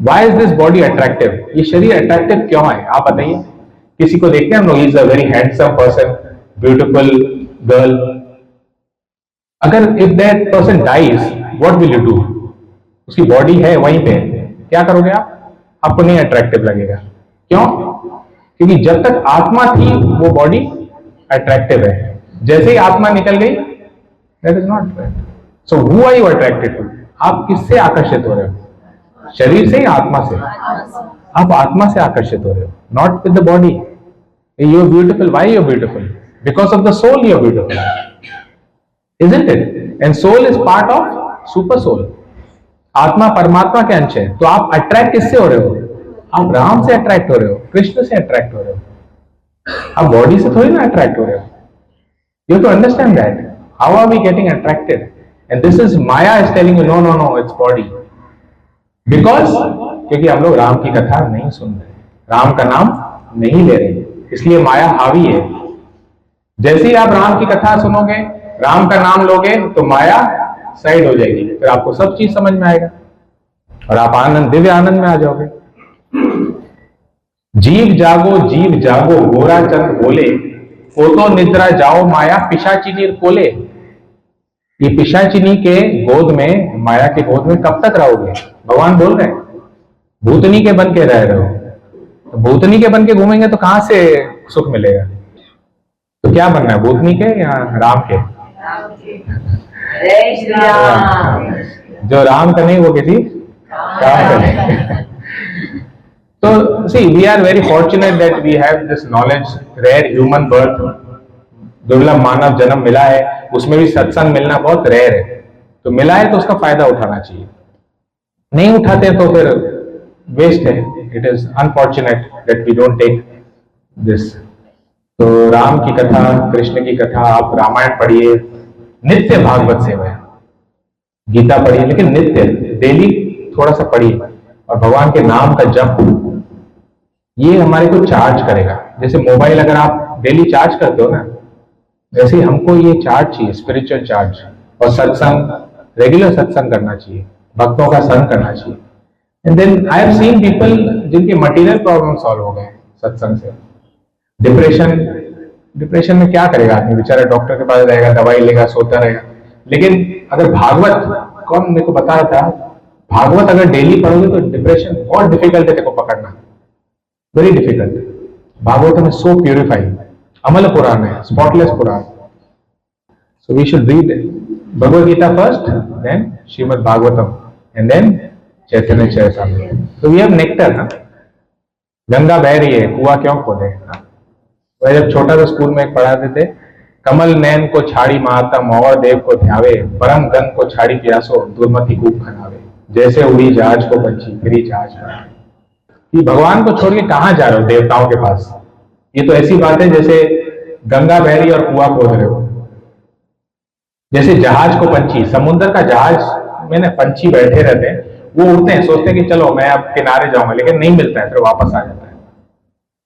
Y is this body attractive? ये शरीर attractive क्यों है, आप बताइए। किसी को देखते हैं हम लोग, is a very handsome person, beautiful girl, अगर if that person dies what will you do? उसकी बॉडी है वहीं पे, क्या करोगे आप? आपको नहीं अट्रैक्टिव लगेगा। क्यों? क्योंकि जब तक आत्मा थी वो बॉडी अट्रैक्टिव है, जैसे ही आत्मा निकल गई that is not attractive. So who are you attracted to? आप किससे आकर्षित हो रहे हो? शरीर से या आत्मा से? आप आत्मा से आकर्षित हो रहे हो, not with the body. You are beautiful, why you are beautiful? Because of the soul you are beautiful, isn't it? And soul is part of super soul. आत्मा परमात्मा के अंश है। तो आप अट्रैक्ट किससे हो रहे हो? आप राम से अट्रैक्ट हो रहे हो, कृष्ण से अट्रैक्ट हो रहे हो, आप बॉडी से थोड़ी ना अट्रैक्ट हो रहे हो। You have to understand that. How are we getting attracted? And this is Maya is telling you, no, no, no, it's body. Because क्योंकि हम लोग राम की कथा नहीं सुन रहे, राम का नाम नहीं ले रहे, इसलिए माया हावी है। जैसे ही आप राम की कथा सुनोगे, राम का नाम लोगे, तो माया साइड हो जाएगी, फिर आपको सब चीज समझ में आएगा और आप आनंद, दिव्य आनंद में आ जाओगे। जीव जागो गोरा चंद बोले, फोतो निद्रा जाओ माया पिशाचिनी कोले। ये पिशाचिनी के गोद में, माया के गोद में कब तक रहोगे? भगवान बोल रहे हैं भूतनी के बन के रह रहे हो। तो भूतनी के बन के घूमेंगे तो कहां से सुख मिलेगा? तो क्या बनना है, भूतनी के या राम के? जो राम का नहीं वो किसी काम का नहीं। तो see, we are very fortunate that we have this knowledge, rare human birth, दुर्लभ मानव जन्म मिला है, उसमें भी सत्संग मिलना बहुत रेयर है। तो मिला है तो उसका फायदा उठाना चाहिए, नहीं उठाते तो फिर वेस्ट है। It is unfortunate that we don't take this. तो राम की कथा, कृष्ण की कथा, आप रामायण पढ़िए, नित्य भागवत सेवा है, गीता पढ़िए, लेकिन नित्य डेली थोड़ा सा पढ़िए, और भगवान के नाम का जप, ये हमारे को चार्ज करेगा। जैसे मोबाइल अगर आप डेली चार्ज करते हो ना, वैसे ही हमको ये चार्ज चाहिए, स्पिरिचुअल चार्ज। और सत्संग, रेगुलर सत्संग करना चाहिए, भक्तों का संग करना चाहिए। And then I have seen people जिनके मटेरियल प्रॉब्लम सॉल्व हो गए सत्संग से। डिप्रेशन में क्या करेगा आदमी, बेचारा डॉक्टर के पास रहेगा, दवाई लेगा, सोता रहेगा। लेकिन अगर भागवत, कौन मेरे को बता रहा था, भागवत अगर डेली पढ़ोगे तो डिप्रेशन बहुत डिफिकल्ट है तेरे को पकड़ना, वेरी डिफिकल्ट। भागवत में सो प्यूरिफाइड, अमल पुराण है, स्पॉटलेस पुराण। So we should read Bhagavad Gita first, then Srimad Bhagavatam, and then Chaitanya Charitamrita. तो वी हैव नेक्टर ना, गंगा बह रही है, कुआं क्यों खोदे ना? वह जब छोटा था स्कूल में एक पढ़ाते थे, कमल नैन को छाड़ी महातम और देव को ध्यावे, परम गंग को छाड़ी प्यासो दुर्मति कूप खनावे, जैसे उड़ी जहाज को बची फिरी जहाज बनावे। कि भगवान को छोड़ के कहां जा रहे हो, देवताओं के पास? ये तो ऐसी बात है जैसे गंगा बह रही और कुआं खोद रहे हो। जैसे जहाज को पंछी, समुद्र का जहाज में ना पंछी बैठे रहते हैं, वो उड़ते हैं, सोचते हैं कि चलो मैं अब किनारे जाऊंगा, लेकिन नहीं मिलता है, फिर वापस आ जाता है।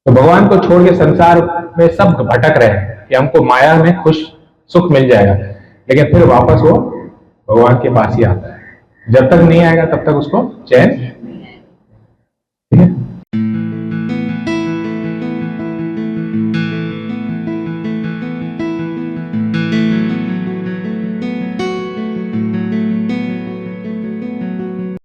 तो भगवान को छोड़ के संसार में सब भटक रहे हैं कि हमको माया में खुश सुख मिल जाएगा, लेकिन फिर वापस वो भगवान के पास ही आता है। जब तक नहीं आएगा तब तक उसको चैन, ठीक है।